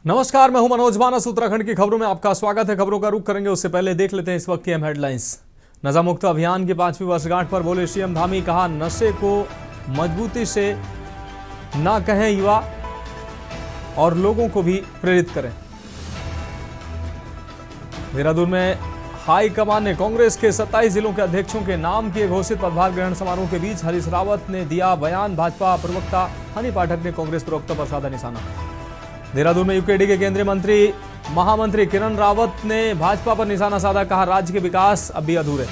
नमस्कार, मैं हूं मनोज मानस। उत्तराखंड की खबरों में आपका स्वागत है। खबरों का रुख करेंगे उससे पहले देख लेते हैं इस वक्त की अहम हेडलाइंस। नशा मुक्त अभियान की 5वीं वर्षगांठ पर बोले सीएम धामी, कहा नशे को मजबूती से ना कहें युवा और लोगों को भी प्रेरित करें। देहरादून में हाई कमान ने कांग्रेस के 27 जिलों के अध्यक्षों के नाम किए घोषित। पदभार ग्रहण समारोह के बीच हरीश रावत ने दिया बयान। भाजपा प्रवक्ता हनी पाठक ने कांग्रेस प्रवक्ता पर साधा निशाना। देहरादून में यूकेडी के केंद्रीय मंत्री महामंत्री किरण रावत ने भाजपा पर निशाना साधा, कहा राज्य के विकास अब भी अधूरे।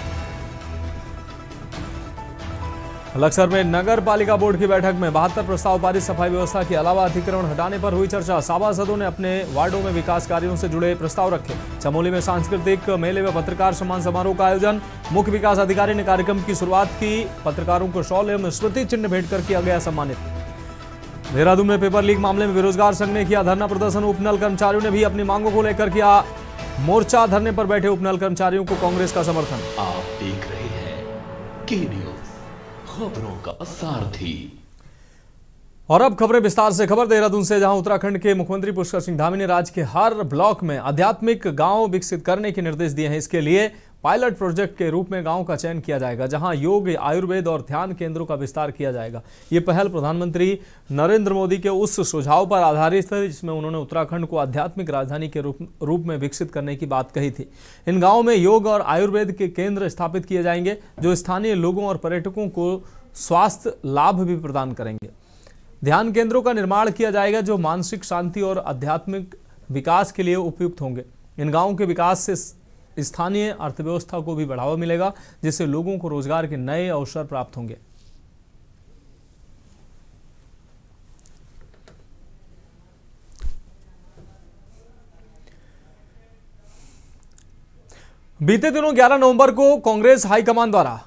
लक्सर में नगर पालिका बोर्ड की बैठक में 72 प्रस्ताव पारित। सफाई व्यवस्था के अलावा अतिक्रमण हटाने पर हुई चर्चा। सभासदों ने अपने वार्डों में विकास कार्यों से जुड़े प्रस्ताव रखे। चमोली में सांस्कृतिक मेले व पत्रकार सम्मान समारोह का आयोजन। मुख्य विकास अधिकारी ने कार्यक्रम की शुरुआत की। पत्रकारों को शॉल एवं स्मृति चिन्ह भेंट कर किया गया सम्मानित। देहरादून में पेपर लीक मामले में बेरोजगार संघ ने किया धरना प्रदर्शन। उपनल कर्मचारियों ने भी अपनी मांगों को लेकर किया मोर्चा। धरने पर बैठे उपनल कर्मचारियों को कांग्रेस का समर्थन। आप देख रहे हैं के न्यूज, खबरों का सारथी। और अब खबरें विस्तार से। खबर देहरादून से, जहां उत्तराखंड के मुख्यमंत्री पुष्कर सिंह धामी ने राज्य के हर ब्लॉक में आध्यात्मिक गांव विकसित करने के निर्देश दिए हैं। इसके लिए पायलट प्रोजेक्ट के रूप में गांव का चयन किया जाएगा, जहां योग, आयुर्वेद और ध्यान केंद्रों का विस्तार किया जाएगा। ये पहल प्रधानमंत्री नरेंद्र मोदी के उस सुझाव पर आधारित है जिसमें उन्होंने उत्तराखंड को आध्यात्मिक राजधानी के रूप में विकसित करने की बात कही थी। इन गाँवों में योग और आयुर्वेद के केंद्र स्थापित किए जाएंगे, जो स्थानीय लोगों और पर्यटकों को स्वास्थ्य लाभ भी प्रदान करेंगे। ध्यान केंद्रों का निर्माण किया जाएगा, जो मानसिक शांति और आध्यात्मिक विकास के लिए उपयुक्त होंगे। इन गांवों के विकास से स्थानीय अर्थव्यवस्था को भी बढ़ावा मिलेगा, जिससे लोगों को रोजगार के नए अवसर प्राप्त होंगे। बीते दिनों 11 नवंबर को कांग्रेस हाईकमान द्वारा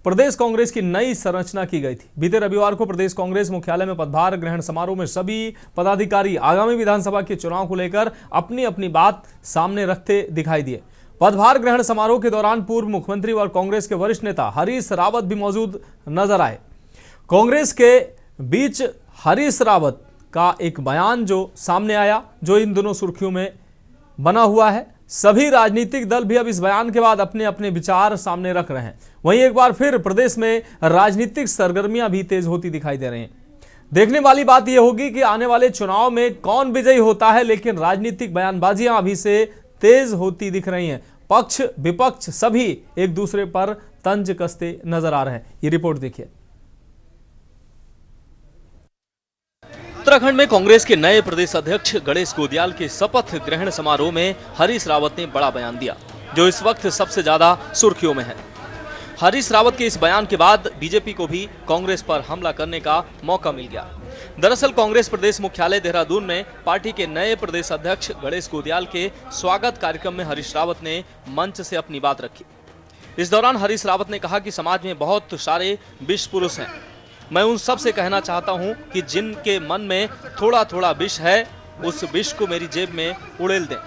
प्रदेश कांग्रेस की नई संरचना की गई थी। बीते रविवार को प्रदेश कांग्रेस मुख्यालय में पदभार ग्रहण समारोह में सभी पदाधिकारी आगामी विधानसभा के चुनाव को लेकर अपनी अपनी बात सामने रखते दिखाई दिए। पदभार ग्रहण समारोह के दौरान पूर्व मुख्यमंत्री और कांग्रेस के वरिष्ठ नेता हरीश रावत भी मौजूद नजर आए। कांग्रेस के बीच हरीश रावत का एक बयान जो सामने आया, जो इन दोनों सुर्खियों में बना हुआ है। सभी राजनीतिक दल भी अब इस बयान के बाद अपने अपने विचार सामने रख रहे हैं। वहीं एक बार फिर प्रदेश में राजनीतिक सरगर्मियां भी तेज होती दिखाई दे रही हैं। देखने वाली बात यह होगी कि आने वाले चुनाव में कौन विजयी होता है, लेकिन राजनीतिक बयानबाजियां अभी से तेज होती दिख रही हैं। पक्ष विपक्ष सभी एक दूसरे पर तंज कसते नजर आ रहे हैं। ये रिपोर्ट देखिए। उत्तराखंड में कांग्रेस के नए प्रदेश अध्यक्ष गणेश गोदियाल के शपथ ग्रहण समारोह में हरीश रावत ने बड़ा बयान दिया, जो इस वक्त सबसे ज्यादा सुर्खियों में है। हरीश रावत के इस बयान के बाद बीजेपी को भी कांग्रेस पर हमला करने का मौका मिल गया। दरअसल कांग्रेस प्रदेश मुख्यालय देहरादून में पार्टी के नए प्रदेश अध्यक्ष गणेश गोदियाल के स्वागत कार्यक्रम में हरीश रावत ने मंच से अपनी बात रखी। इस दौरान हरीश रावत ने कहा कि समाज में बहुत सारे विष पुरुष हैं। मैं उन सब से कहना चाहता हूं कि जिनके मन में थोड़ा थोड़ा विष है, उस विष को मेरी जेब में उड़ेल दें।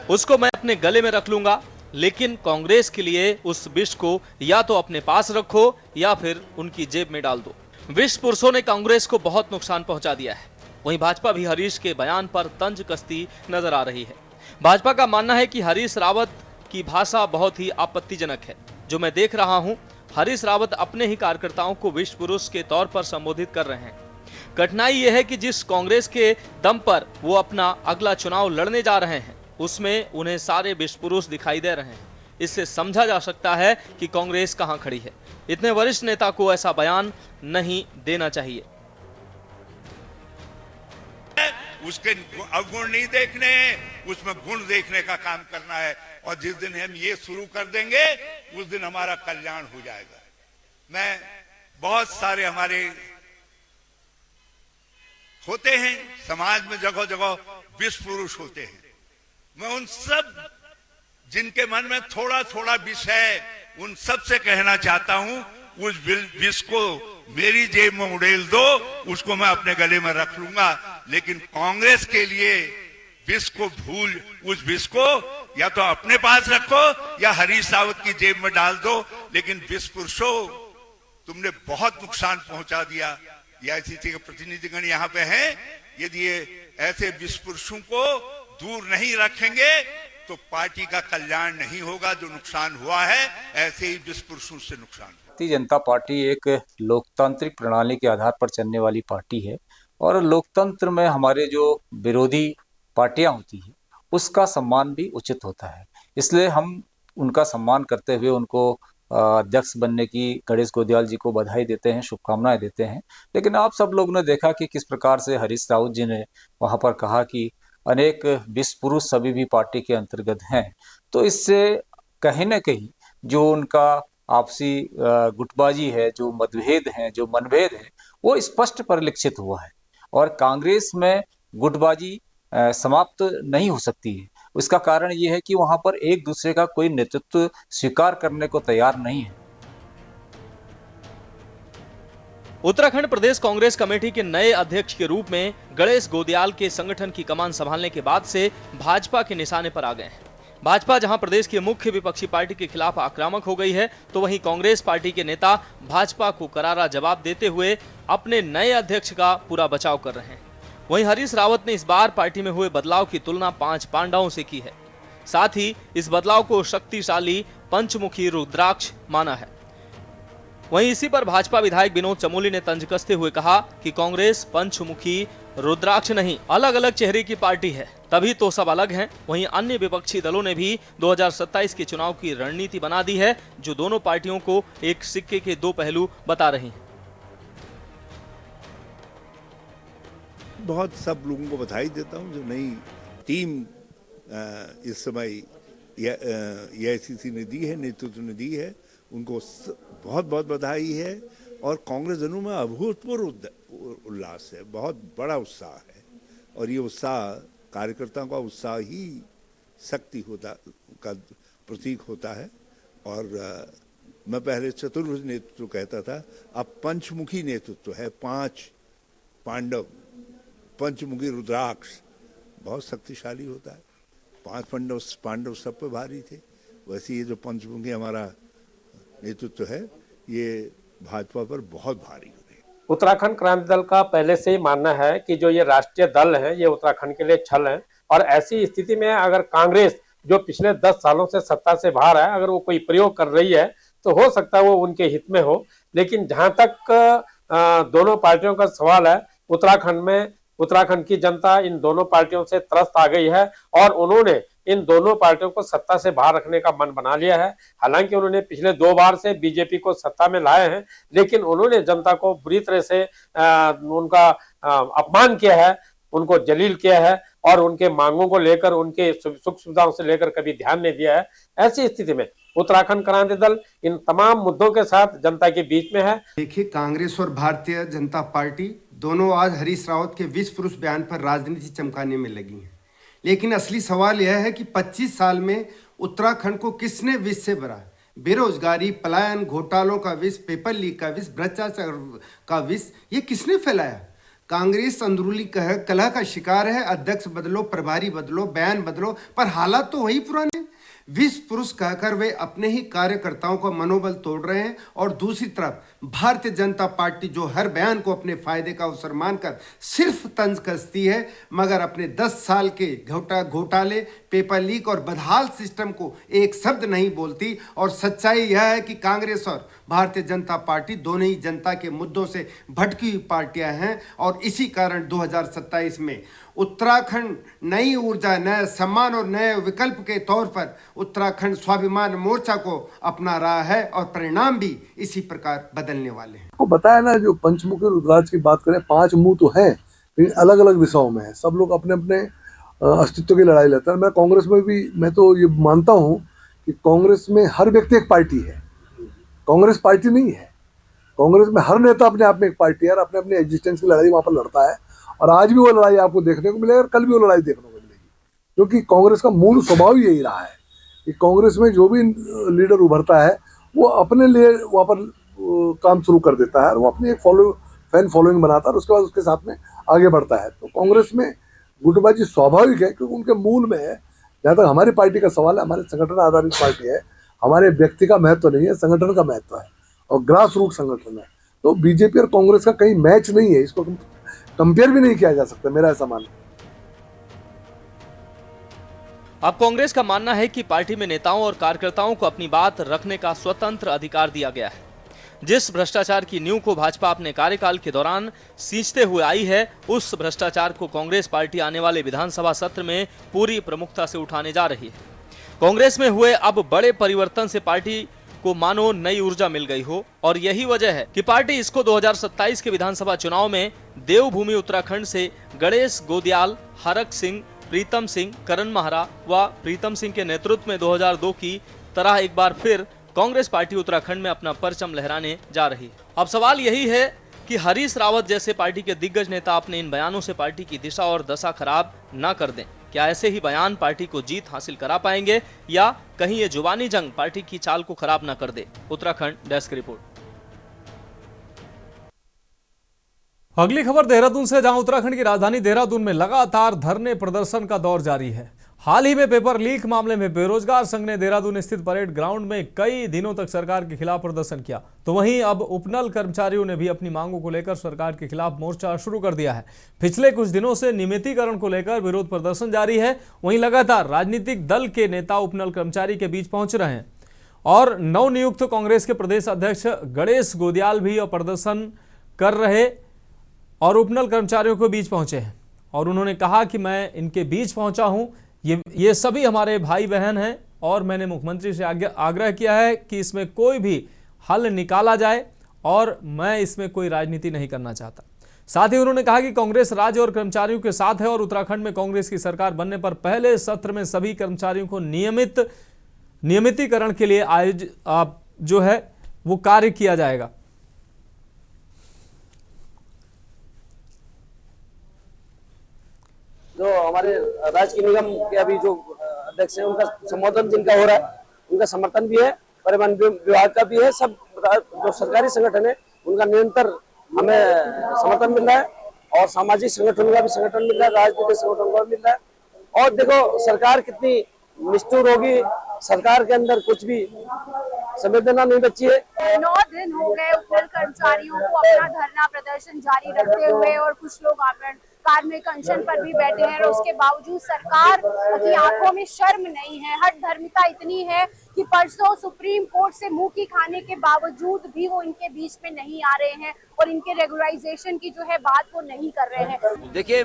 उसको मैं अपने गले में रख लूंगा, लेकिन कांग्रेस के लिए उस विष को या तो अपने पास रखो या फिर उनकी जेब में डाल दो। विष पुरुषों ने कांग्रेस को बहुत नुकसान पहुंचा दिया है। वहीं भाजपा भी हरीश के बयान पर तंज कसती नजर आ रही है। भाजपा का मानना है कि हरीश रावत की भाषा बहुत ही आपत्तिजनक है। जो मैं देख रहा हूं, हरीश रावत अपने ही कार्यकर्ताओं को विष पुरुष के तौर पर संबोधित कर रहे हैं। कठिनाई यह है कि जिस कांग्रेस के दम पर वो अपना अगला चुनाव लड़ने जा रहे हैं, उसमें उन्हें सारे विष पुरुष दिखाई दे रहे हैं। इससे समझा जा सकता है कि कांग्रेस कहां खड़ी है। इतने वरिष्ठ नेता को ऐसा बयान नहीं देना चाहिए। उसके अवगुण नहीं देखने हैं, उसमें गुण देखने का काम करना है। और जिस दिन हम ये शुरू कर देंगे, उस दिन हमारा कल्याण हो जाएगा। मैं बहुत सारे हमारे होते हैं समाज में, जगह जगह विष पुरुष होते हैं। मैं उन सब जिनके मन में थोड़ा थोड़ा विष है, उन सब से कहना चाहता हूं, उस विष को मेरी जेब में उड़ेल दो, उसको मैं अपने गले में रख लूंगा। लेकिन कांग्रेस के लिए विष को उस विष को या तो अपने पास रखो या हरीश रावत की जेब में डाल दो। लेकिन विष पुरुषों, तुमने बहुत नुकसान पहुंचा दिया। एआईसीसी के प्रतिनिधिगण यहाँ पे हैं, यदि ये ऐसे विस्पुरुषों को दूर नहीं रखेंगे तो पार्टी का कल्याण नहीं होगा। जो नुकसान हुआ है ऐसे ही विस्पुरुषों से नुकसान। भारतीय जनता पार्टी एक लोकतांत्रिक प्रणाली के आधार पर चलने वाली पार्टी है और लोकतंत्र में हमारे जो विरोधी पार्टियां होती है उसका सम्मान भी उचित होता है। इसलिए हम उनका सम्मान करते हुए उनको अध्यक्ष बनने की गणेश गोदियाल जी को बधाई देते हैं, शुभकामनाएं देते हैं। लेकिन आप सब लोग ने देखा कि किस प्रकार से हरीश रावत जी ने वहां पर कहा कि अनेक विस्पुरुष सभी भी पार्टी के अंतर्गत हैं। तो इससे कहीं ना कहीं जो उनका आपसी गुटबाजी है, जो मतभेद है, जो मनभेद है, वो स्पष्ट परिलक्षित हुआ है। और कांग्रेस में गुटबाजी समाप्त नहीं हो सकती है। उसका कारण ये है कि वहां पर एक दूसरे का कोई नेतृत्व स्वीकार करने को तैयार नहीं है। उत्तराखंड प्रदेश कांग्रेस कमेटी के नए अध्यक्ष के रूप में गणेश गोदियाल के संगठन की कमान संभालने के बाद से भाजपा के निशाने पर आ गए हैं। भाजपा जहां प्रदेश की मुख्य विपक्षी पार्टी के खिलाफ आक्रामक हो गई है, तो वहीं कांग्रेस पार्टी के नेता भाजपा को करारा जवाब देते हुए अपने नए अध्यक्ष का पूरा बचाव कर रहे हैं। वहीं हरीश रावत ने इस बार पार्टी में हुए बदलाव की तुलना 5 पांडवों से की है। साथ ही इस बदलाव को शक्तिशाली पंचमुखी रुद्राक्ष माना है। वहीं इसी पर भाजपा विधायक विनोद चमोली ने तंज कसते हुए कहा कि कांग्रेस पंचमुखी रुद्राक्ष नहीं, अलग अलग चेहरे की पार्टी है, तभी तो सब अलग हैं। वहीं अन्य विपक्षी दलों ने भी 2027 के चुनाव की रणनीति बना दी है, जो दोनों पार्टियों को एक सिक्के के दो पहलू बता रही है। बहुत सब लोगों को बधाई देता हूं जो नई टीम इस समय एआईसीसी ने दी है, नेतृत्व ने दी है, उनको बहुत बहुत बधाई है। और कांग्रेस जनों में अभूतपूर्व उल्लास है, बहुत बड़ा उत्साह है। और ये उत्साह कार्यकर्ताओं का उत्साह ही शक्ति होता का प्रतीक होता है। और मैं पहले चतुर्भुज नेतृत्व कहता था, अब पंचमुखी नेतृत्व है। 5 पांडव, पंचमुखी रुद्राक्ष बहुत शक्तिशाली होता है। 5 पांडव सब पे भारी थे, वैसे ये जो पंचमुखी हमारा नेतृत्व है ये भाजपा पर बहुत भारी हो रही है। उत्तराखंड क्रांति दल का पहले से ही मानना है कि जो ये राष्ट्रीय दल है ये उत्तराखंड के लिए छल है। और ऐसी स्थिति में अगर कांग्रेस जो पिछले 10 सालों से सत्ता से बाहर है, अगर वो कोई प्रयोग कर रही है तो हो सकता है वो उनके हित में हो। लेकिन जहां तक दोनों पार्टियों का सवाल है, उत्तराखंड की जनता इन दोनों पार्टियों से त्रस्त आ गई है और उन्होंने इन दोनों पार्टियों को सत्ता से बाहर रखने का मन बना लिया है। हालांकि उन्होंने पिछले 2 बार से बीजेपी को सत्ता में लाए हैं, लेकिन उन्होंने जनता को बुरी तरह से उनका अपमान किया है, उनको जलील किया है और उनके मांगों को लेकर, उनके सुख सुविधाओं से लेकर कभी ध्यान नहीं दिया है। ऐसी स्थिति में उत्तराखंड क्रांति दल इन तमाम मुद्दों के साथ जनता के बीच में है। देखिए, कांग्रेस और भारतीय जनता पार्टी दोनों आज हरीश रावत के विस्फुरुष बयान पर राजनीति चमकाने में लगी हैं। लेकिन असली सवाल यह है कि 25 साल में उत्तराखंड को किसने विष से भरा? बेरोजगारी, पलायन, घोटालों का विष, पेपर लीक का विष, भ्रष्टाचार का विष, ये किसने फैलाया? कांग्रेस अंदरूनी कलह का शिकार है। अध्यक्ष बदलो, प्रभारी बदलो, बयान बदलो, पर हालात तो वही पुराने। विष पुरुष कहकर वे अपने ही कार्यकर्ताओं का मनोबल तोड़ रहे हैं। और दूसरी तरफ भारतीय जनता पार्टी जो हर बयान को अपने फायदे का अवसर मानकर सिर्फ तंज कसती है, मगर अपने 10 साल के घोटाले, पेपर लीक और बदहाल सिस्टम को एक शब्द नहीं बोलती। और सच्चाई यह है कि कांग्रेस और भारतीय जनता पार्टी दोनों ही जनता के मुद्दों से भटकी हुई पार्टियां हैं। और इसी कारण 2027 में उत्तराखंड नई ऊर्जा, नए सम्मान और नए विकल्प के तौर पर उत्तराखंड स्वाभिमान मोर्चा को अपना रहा है और परिणाम भी इसी प्रकार बदलने वाले हैं। आपको बताया ना, जो पंचमुखी रुद्राक्ष की बात करें, 5 मुंह तो हैं, लेकिन अलग अलग विषयों में है। सब लोग अपने अपने अस्तित्व की लड़ाई लड़ते हैं। मैं कांग्रेस में भी, मैं तो ये मानता हूँ कि कांग्रेस में हर व्यक्ति एक पार्टी है, कांग्रेस पार्टी नहीं है। कांग्रेस में हर नेता अपने आप में एक पार्टी है और अपने अपने एग्जिस्टेंस की लड़ाई वहाँ पर लड़ता है। और आज भी वो लड़ाई आपको देखने को मिलेगी और कल भी वो लड़ाई देखने को मिलेगी, क्योंकि कांग्रेस का मूल स्वभाव ही यही रहा है कि कांग्रेस में जो भी लीडर उभरता है वो अपने लिए वहाँ पर काम शुरू कर देता है और वो अपनी एक फैन फॉलोइंग बनाता है और उसके बाद उसके साथ में आगे बढ़ता है। तो कांग्रेस में गुटबाजी स्वाभाविक है, क्योंकि उनके मूल में है। जहाँ तक हमारी पार्टी का सवाल है, हमारे संगठन आधारित पार्टी है, हमारे व्यक्ति का महत्व नहीं है, संगठन का महत्व है और ग्रास रूट संगठन है। तो बीजेपी और कांग्रेस का कहीं मैच नहीं है, इसको कंपेयर भी नहीं किया जा सकता, मेरा ऐसा मानना है। अब कांग्रेस का मानना है कि पार्टी में नेताओं और कार्यकर्ताओं को अपनी बात रखने का स्वतंत्र अधिकार दिया गया है। जिस भ्रष्टाचार की नींव को भाजपा अपने कार्यकाल के दौरान सींचते हुए आई है, उस भ्रष्टाचार को कांग्रेस पार्टी आने वाले विधानसभा सत्र में पूरी प्रमुखता से उठाने जा रही है। कांग्रेस में हुए अब बड़े परिवर्तन से पार्टी को मानो नई ऊर्जा मिल गई हो, और यही वजह है कि पार्टी इसको 2027 के विधानसभा चुनाव में देवभूमि उत्तराखंड से गणेश गोदियाल, हरक सिंह, प्रीतम सिंह, करण महरा व प्रीतम सिंह के नेतृत्व में 2002 की तरह एक बार फिर कांग्रेस पार्टी उत्तराखंड में अपना परचम लहराने जा रही है। अब सवाल यही है कि हरीश रावत जैसे पार्टी के दिग्गज नेता अपने इन बयानों से पार्टी की दिशा और दशा खराब न कर दें। क्या ऐसे ही बयान पार्टी को जीत हासिल करा पाएंगे, या कहीं ये जुबानी जंग पार्टी की चाल को खराब न कर दे? Uttarakhand desk report. अगली खबर देहरादून से, जहां उत्तराखंड की राजधानी देहरादून में लगातार धरने प्रदर्शन का दौर जारी है। हाल ही में पेपर लीक मामले में बेरोजगार संघ ने देहरादून स्थित परेड ग्राउंड में कई दिनों तक सरकार के खिलाफ प्रदर्शन किया, तो वहीं अब उपनल कर्मचारियों ने भी अपनी मांगों को लेकर सरकार के खिलाफ मोर्चा शुरू कर दिया है। पिछले कुछ दिनों से नियमितीकरण को लेकर विरोध प्रदर्शन जारी है। वहीं लगातार राजनीतिक दल के नेता उपनल कर्मचारी के बीच पहुंच रहे हैं, और नवनियुक्त कांग्रेस के प्रदेश अध्यक्ष गणेश गोदियाल भी प्रदर्शन कर रहे और उपनल कर्मचारियों के बीच पहुंचे हैं, और उन्होंने कहा कि मैं इनके बीच पहुंचा हूं, ये सभी हमारे भाई बहन हैं, और मैंने मुख्यमंत्री से आग्रह किया है कि इसमें कोई भी हल निकाला जाए, और मैं इसमें कोई राजनीति नहीं करना चाहता। साथ ही उन्होंने कहा कि कांग्रेस राज्य और कर्मचारियों के साथ है, और उत्तराखंड में कांग्रेस की सरकार बनने पर पहले सत्र में सभी कर्मचारियों को नियमितीकरण के लिए जो है वो कार्य किया जाएगा। जो हमारे राजकीय निगम के अभी जो अध्यक्ष हैं, उनका संबोधन जिनका हो रहा है, उनका समर्थन भी है, परिवहन विभाग का भी है, सब जो सरकारी संगठन है उनका निरंतर हमें समर्थन मिल रहा है, और सामाजिक संगठनों का भी समर्थन मिल रहा है, राजनीतिक संगठनों का भी मिल रहा है। और देखो सरकार कितनी निष्ठुर होगी, सरकार के अंदर कुछ भी संवेदना नहीं बची है। 9 दिन हो गए उपनल कर्मचारियों को अपना धरना प्रदर्शन जारी रखते हुए, और कुछ लोग कार्मिक अनशन पर भी बैठे हैं, और उसके बावजूद सरकार की आंखों में शर्म नहीं है, हठ धर्मिता इतनी है कि परसों सुप्रीम कोर्ट से मुंह की खाने के बावजूद भी वो इनके बीच में नहीं आ रहे हैं, और इनके रेगुलराइजेशन की जो है बात वो नहीं कर रहे हैं। देखिए,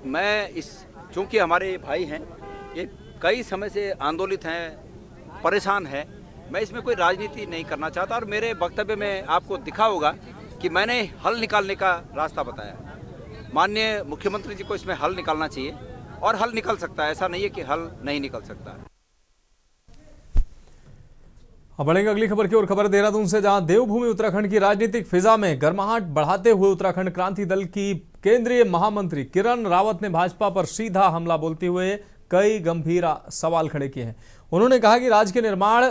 मैं इस चूंकि हमारे भाई हैं, ये कई समय से आंदोलित हैं, परेशान है, मैं इसमें कोई राजनीति नहीं करना चाहता, और मेरे वक्तव्य में आपको दिखा होगा कि मैंने हल निकालने का रास्ता बताया। माननीय मुख्यमंत्री जी को इसमें हल निकालना चाहिए, और हल निकल सकता है, ऐसा नहीं है कि हल नहीं निकल सकता है। अब बढ़ेंगे अगली खबर की ओर। खबर देहरादून से, जहां देवभूमि उत्तराखंड की राजनीतिक फिजा में गर्माहट बढ़ाते हुए उत्तराखंड क्रांति दल की केंद्रीय महामंत्री किरण रावत ने भाजपा पर सीधा हमला बोलते हुए कई गंभीर सवाल खड़े किए हैं। उन्होंने कहा कि राज्य के निर्माण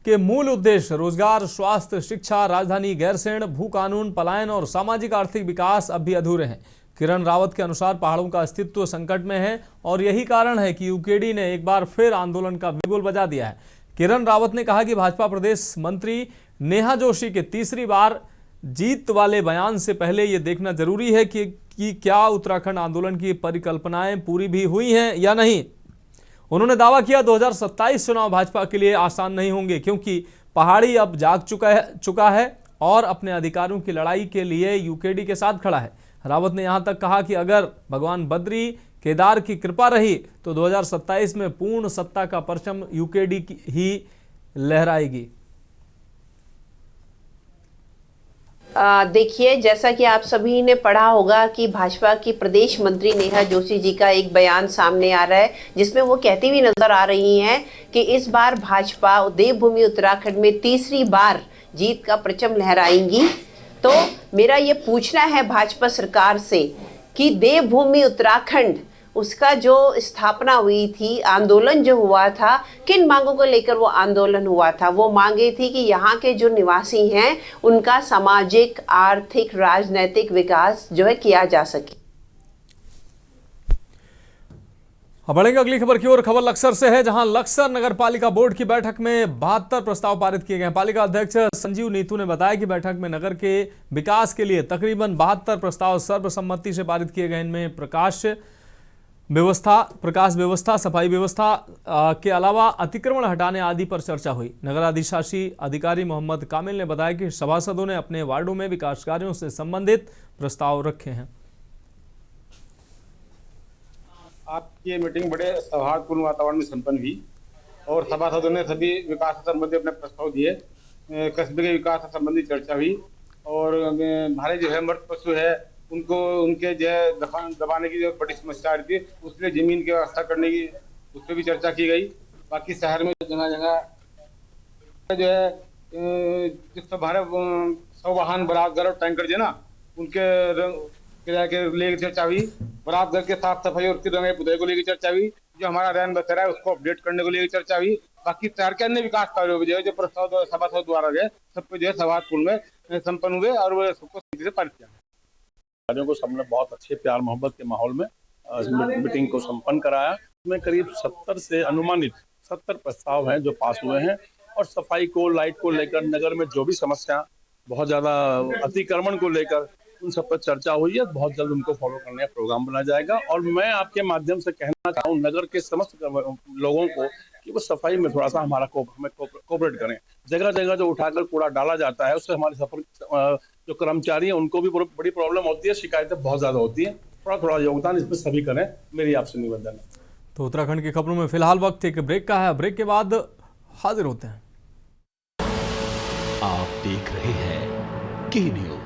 के मूल उद्देश्य रोजगार, स्वास्थ्य, शिक्षा, राजधानी, गैरसैंण, भू कानून, पलायन और सामाजिक आर्थिक विकास अब भी अधूरे हैं। किरण रावत के अनुसार पहाड़ों का अस्तित्व संकट में है, और यही कारण है कि यूकेडी ने एक बार फिर आंदोलन का बिगुल बजा दिया है। किरण रावत ने कहा कि भाजपा प्रदेश मंत्री नेहा जोशी के तीसरी बार जीत वाले बयान से पहले ये देखना जरूरी है कि क्या उत्तराखंड आंदोलन की परिकल्पनाएं पूरी भी हुई हैं या नहीं। उन्होंने दावा किया 2027 चुनाव भाजपा के लिए आसान नहीं होंगे, क्योंकि पहाड़ी अब जाग चुका है और अपने अधिकारों की लड़ाई के लिए यूकेडी के साथ खड़ा है। रावत ने यहां तक कहा कि अगर भगवान बद्री केदार की कृपा रही तो 2027 में पूर्ण सत्ता का परचम यूकेडी ही लहराएगी। देखिए, जैसा कि आप सभी ने पढ़ा होगा कि भाजपा की प्रदेश मंत्री नेहा जोशी जी का एक बयान सामने आ रहा है, जिसमें वो कहती हुई नजर आ रही हैं कि इस बार भाजपा देवभूमि उत्तराखंड में तीसरी बार जीत का परचम लहराएंगी। तो मेरा ये पूछना है भाजपा सरकार से कि देवभूमि उत्तराखंड, उसका जो स्थापना हुई थी, आंदोलन जो हुआ था, किन मांगों को लेकर वो आंदोलन हुआ था? वो मांगे थी कि यहाँ के जो निवासी हैं उनका सामाजिक, आर्थिक, राजनीतिक विकास जो है किया जा सके। अब बढ़ेंगे अगली खबर की ओर। खबर लक्सर से है, जहां लक्सर नगर पालिका बोर्ड की बैठक में 72 प्रस्ताव पारित किए गए। पालिका अध्यक्ष संजीव नीतू ने बताया कि बैठक में नगर के विकास के लिए तकरीबन 72 प्रस्ताव सर्वसम्मति से पारित किए गए। इनमें प्रकाश व्यवस्था, सफाई व्यवस्था के अलावा अतिक्रमण हटाने आदि पर चर्चा हुई। नगर अधिशासी अधिकारी मोहम्मद कामिल ने बताया कि सभासदों ने अपने वार्डों में विकास कार्यों से संबंधित प्रस्ताव रखे हैं। आपकी ये मीटिंग बड़े सौहार्दपूर्ण वातावरण में संपन्न हुई और सभासदों ने सभी विकास से संबंधित अपने प्रस्ताव दिए। कस्बे के विकास से संबंधित चर्चा हुई और हमारे जो है मृत पशु है उनको उनके जो है दबाने की जो बड़ी समस्या आ रही थी, उसके लिए जमीन की व्यवस्था करने की उस पर भी चर्चा की गई। बाकी शहर में जगह जगह जो है जिस हमारे 100 वाहन बराबर और टैंकर जो है ना उनके किराए के लेकर चर्चा हुई। बरात घर के साफ सफाई और रंगे पुताई को लेकर चर्चा हुई। जो हमारा रैन बसेरा है उसको अपडेट करने को लेकर चर्चा हुई। बाकी शहर के अन्य विकास कार्यों को जो प्रस्ताव सभासद द्वारा जो सब पे जो है सौहार्दपूर्ण में संपन्न हुए और वो सबको सही से पारित किया। कार्यों को सबने बहुत अच्छे प्यार मोहब्बत के माहौल में मीटिंग को संपन्न कराया। इसमें करीब 70 से अनुमानित 70 प्रस्ताव हैं जो पास हुए हैं और सफाई को, लाइट को लेकर, नगर में जो भी समस्या बहुत ज्यादा अतिक्रमण को लेकर उन सब पर चर्चा हुई है। बहुत जल्द उनको फॉलो करने का प्रोग्राम बनाया जाएगा। और मैं आपके माध्यम से कहना चाहूँ नगर के समस्त लोगों को कि वो सफाई में थोड़ा सा हमें कोऑपरेट करें। जगह जगह जो उठाकर कूड़ा डाला जाता है उससे हमारे जो कर्मचारी हैं उनको भी बड़ी प्रॉब्लम होती है, शिकायतें बहुत ज्यादा होती हैं। थोड़ा योगदान इसमें सभी करें, मेरी आपसे निवेदन है। तो उत्तराखंड की खबरों में फिलहाल वक्त एक ब्रेक का है। ब्रेक के बाद हाजिर होते हैं। आप देख रहे हैं के न्यूज।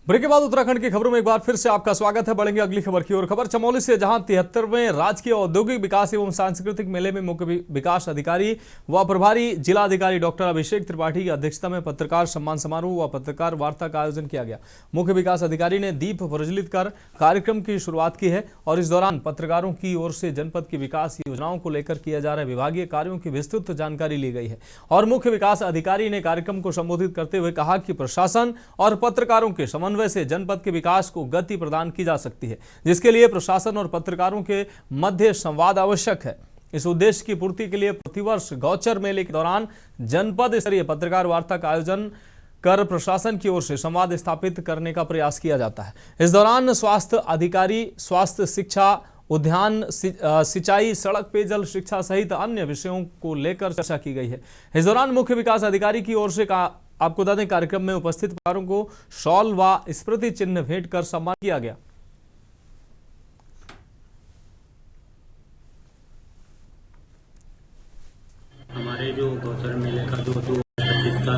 ब्रेक के बाद उत्तराखंड की खबरों में एक बार फिर से आपका स्वागत है। बढ़ेंगे अगली खबर की ओर। खबर चमोली से, जहां 73वें राजकीय औद्योगिक विकास एवं सांस्कृतिक मेले में मुख्य विकास अधिकारी व प्रभारी जिला अधिकारी डॉक्टर अभिषेक त्रिपाठी की अध्यक्षता में पत्रकार सम्मान समारोह व पत्रकार वार्ता का आयोजन किया गया। मुख्य विकास अधिकारी ने दीप प्रज्वलित कर कार्यक्रम की शुरुआत की है और इस दौरान पत्रकारों की ओर से जनपद की विकास योजनाओं को लेकर किए जा रहे विभागीय कार्यों की विस्तृत जानकारी ली गई है। और मुख्य विकास अधिकारी ने कार्यक्रम को संबोधित करते हुए कहा कि प्रशासन और पत्रकारों के समन्वय से जनपद के विकास को गति प्रदान की जा सकती है, जिसके लिए प्रशासन और पत्रकारों के मध्य संवाद आवश्यक है। इस उद्देश्य की पूर्ति के लिए प्रतिवर्ष गौचर मेले के दौरान जनपद स्तरीय पत्रकार वार्ता का आयोजन कर प्रशासन की ओर से संवाद स्थापित करने का प्रयास किया जाता है। इस दौरान स्वास्थ्य अधिकारी, स्वास्थ्य, शिक्षा, उद्यान, सिंचाई, सड़क, पेयजल, शिक्षा सहित अन्य विषयों को लेकर चर्चा की गई है। इस दौरान मुख्य विकास अधिकारी की ओर से आपको बता दें कार्यक्रम में उपस्थित पत्रकारों को शॉल व स्मृति चिन्ह भेंट कर सम्मान किया गया। हमारे जो गौचर मेले का जो 2025 का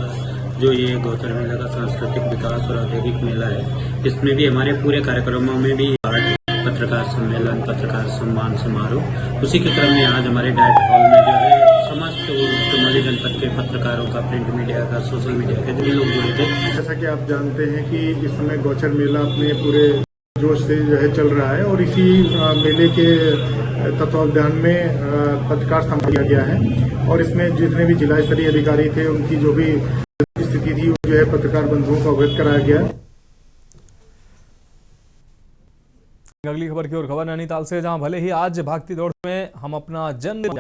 जो ये गौचर मेले का सांस्कृतिक विकास और औद्योगिक मेला है, इसमें भी हमारे पूरे कार्यक्रमों में भी पत्रकार सम्मेलन, पत्रकार सम्मान समारोह, उसी के क्रम में आज हमारे डाइट हॉल में जो है समस्त चमोली जनपद के पत्रकारों का, प्रिंट मीडिया का, सोशल मीडिया के सभी लोग जुड़े थे। जैसा कि आप जानते हैं कि इस समय गौचर मेला अपने पूरे जोश से जो है चल रहा है और इसी मेले के तत्वावधान में पत्रकार सम्मान किया गया है और इसमें जितने भी जिला स्तरीय अधिकारी थे उनकी जो भी स्थिति थी जो है पत्रकार बंधुओं को अवगत कराया गया। अगली खबर की ओर। खबर नैनीताल से, जहां भले ही आज भागती दौड़ में हम अपना जन्मदिन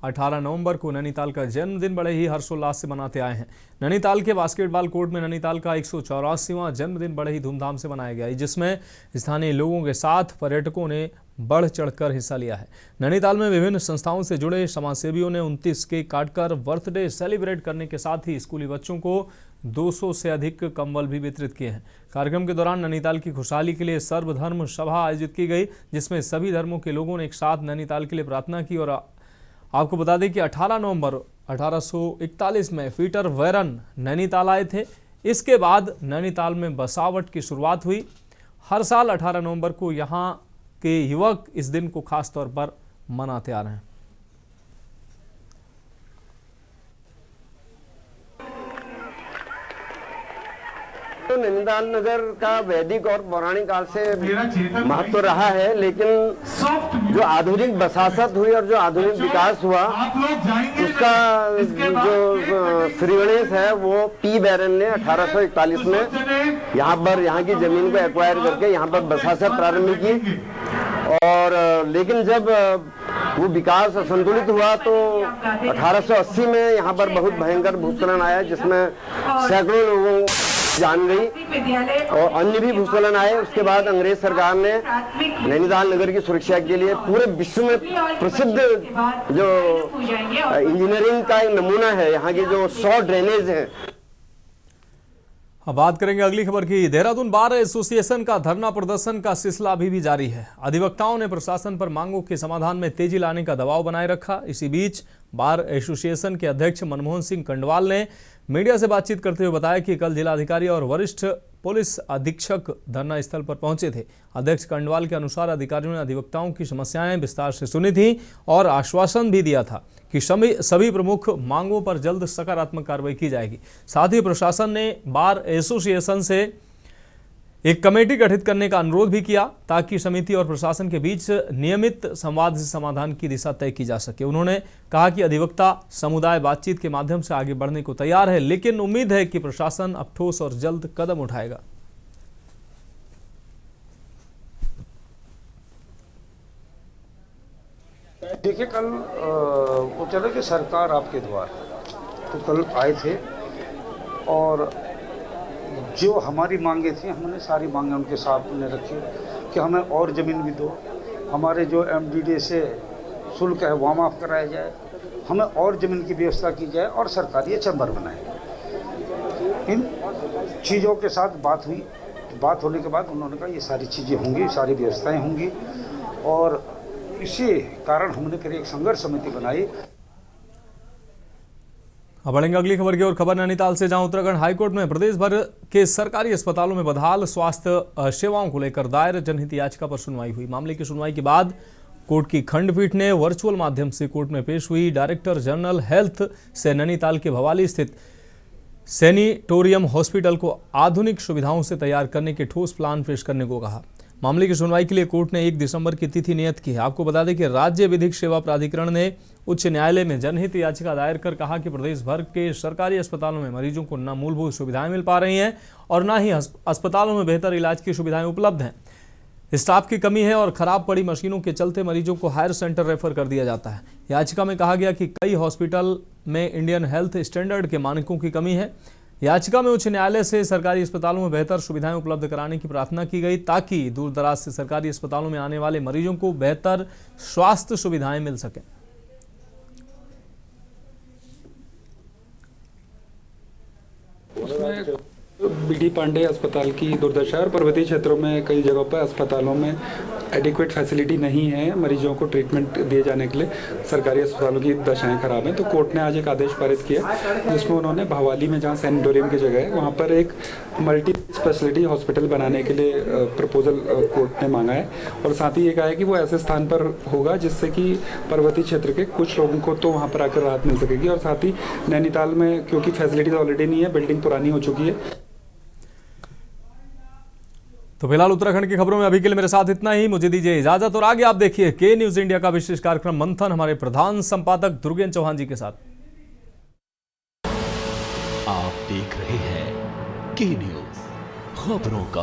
18 नवंबर को नैनीताल का जन्मदिन बड़े ही हर्षोल्लास से मनाते आए हैं। नैनीताल के बास्केटबॉल कोर्ट में नैनीताल का 184वां जन्मदिन बड़े ही धूमधाम से मनाया गया, जिसमें स्थानीय लोगों के साथ पर्यटकों ने बढ़ चढ़कर हिस्सा लिया है। नैनीताल में विभिन्न संस्थाओं से जुड़े समाजसेवियों ने 29 केक काटकर बर्थडे सेलिब्रेट करने के साथ ही स्कूली बच्चों को 200 से अधिक कंबल भी वितरित किए हैं। कार्यक्रम के दौरान नैनीताल की खुशहाली के लिए सर्वधर्म सभा आयोजित की गई, जिसमें सभी धर्मों के लोगों ने एक साथ नैनीताल के लिए प्रार्थना की। और आपको बता दें कि 18 नवंबर 1841 में पीटर वेरन नैनीताल आए थे। इसके बाद नैनीताल में बसावट की शुरुआत हुई। हर साल 18 नवंबर को यहाँ के युवक इस दिन को खास तौर पर मनाते आ रहे हैं। तो नैनीताल नगर का वैदिक और पौराणिक काल से महत्व रहा है, लेकिन जो आधुनिक बसासत हुई और जो आधुनिक विकास हुआ उसका जो श्रीगणेश है वो पी बैरन ने 1841 में यहाँ की जमीन को एक्वायर करके यहाँ पर बसासत प्रारंभ की और लेकिन जब वो विकास असंतुलित हुआ तो 1880 में यहाँ पर बहुत भयंकर भूस्खलन आया, जिसमें सैकड़ों लोगों जान गई और अन्य भी भूस्खलन आए। उसके बाद अंग्रेज सरकार ने नैनीताल नगर की सुरक्षा के लिए पूरे विश्व में प्रसिद्ध जो इंजीनियरिंग का एक नमूना है, यहाँ की जो 100 ड्रेनेज हैं। अब बात करेंगे अगली खबर की। देहरादून बार एसोसिएशन का धरना प्रदर्शन का सिलसिला अभी भी जारी है। अधिवक्ताओं ने प्रशासन पर मांगों के समाधान में तेजी लाने का दबाव बनाए रखा। इसी बीच बार एसोसिएशन के अध्यक्ष मनमोहन सिंह कंडवाल ने मीडिया से बातचीत करते हुए बताया कि कल जिलाधिकारी और वरिष्ठ पुलिस अधीक्षक धरना स्थल पर पहुंचे थे। अध्यक्ष कंडवाल के अनुसार अधिकारियों ने अधिवक्ताओं की समस्याएं विस्तार से सुनी थी और आश्वासन भी दिया था कि सभी प्रमुख मांगों पर जल्द सकारात्मक कार्रवाई की जाएगी। साथ ही प्रशासन ने बार एसोसिएशन से एक कमेटी गठित करने का अनुरोध भी किया ताकि समिति और प्रशासन के बीच नियमित संवाद से समाधान की दिशा तय की जा सके। उन्होंने कहा कि अधिवक्ता समुदाय बातचीत के माध्यम से आगे बढ़ने को तैयार है, लेकिन उम्मीद है कि प्रशासन अब ठोस और जल्द कदम उठाएगा। देखिए, कल वो चला कि सरकार आपके द्वार, तो कल आए थे और जो हमारी मांगे थी, हमने सारी मांगे उनके सामने रखी कि हमें और ज़मीन भी दो, हमारे जो एमडीडी से शुल्क है वह माफ़ कराया जाए, हमें और ज़मीन की व्यवस्था की जाए और सरकारी चैम्बर बनाए। इन चीज़ों के साथ बात हुई। बात होने के बाद उन्होंने कहा ये सारी चीज़ें होंगी, सारी व्यवस्थाएं होंगी और इसी कारण हमने फिर एक संघर्ष समिति बनाई। अब बढ़ेंगे अगली खबर की ओर। खबर नैनीताल से, जहां उत्तराखंड हाईकोर्ट में प्रदेश भर के सरकारी अस्पतालों में बदहाल स्वास्थ्य सेवाओं को लेकर दायर जनहित याचिका पर सुनवाई हुई। मामले की सुनवाई के बाद कोर्ट की खंडपीठ ने वर्चुअल माध्यम से कोर्ट में पेश हुई डायरेक्टर जनरल हेल्थ से नैनीताल के भवाली स्थित सैनिटोरियम हॉस्पिटल को आधुनिक सुविधाओं से तैयार करने के ठोस प्लान पेश करने को कहा। मामले की सुनवाई के लिए कोर्ट ने 1 दिसंबर की तिथि नियत की है। आपको बता दें कि राज्य विधिक सेवा प्राधिकरण ने उच्च न्यायालय में जनहित याचिका दायर कर कहा कि प्रदेश भर के सरकारी अस्पतालों में मरीजों को न मूलभूत सुविधाएं मिल पा रही हैं और न ही अस्पतालों में बेहतर इलाज की सुविधाएं उपलब्ध हैं। स्टाफ की कमी है और खराब पड़ी मशीनों के चलते मरीजों को हायर सेंटर रेफर कर दिया जाता है। याचिका में कहा गया कि कई हॉस्पिटल में इंडियन हेल्थ स्टैंडर्ड के मानकों की कमी है। याचिका में उच्च न्यायालय से सरकारी अस्पतालों में बेहतर सुविधाएं उपलब्ध कराने की प्रार्थना की गई ताकि दूर दराज से सरकारी अस्पतालों में आने वाले मरीजों को बेहतर स्वास्थ्य सुविधाएं मिल सकें। उसमें बीडी पांडे अस्पताल की दुर्दशा और पर्वतीय क्षेत्रों में कई जगहों पर अस्पतालों में एडिक्वेट फैसिलिटी नहीं है मरीजों को ट्रीटमेंट दिए जाने के लिए। सरकारी अस्पतालों की दशाएं खराब हैं। तो कोर्ट ने आज एक आदेश पारित किया जिसमें उन्होंने भवाली में, जहां सैनिटोरियम की जगह है, वहां पर एक मल्टी स्पेशलिटी हॉस्पिटल बनाने के लिए प्रपोजल कोर्ट ने मांगा है और साथ ही ये कहा है कि वो ऐसे स्थान पर होगा जिससे कि पर्वतीय क्षेत्र के कुछ लोगों को तो वहाँ पर आकर राहत मिल सकेगी और साथ ही नैनीताल में क्योंकि फैसिलिटीज ऑलरेडी नहीं है, बिल्डिंग पुरानी हो चुकी है। तो फिलहाल उत्तराखंड की खबरों में अभी के लिए मेरे साथ इतना ही। मुझे दीजिए इजाजत और आगे आप देखिए के न्यूज इंडिया का विशेष कार्यक्रम मंथन हमारे प्रधान संपादक दुर्गेन चौहान जी के साथ। आप देख रहे हैं के न्यूज, खबरों का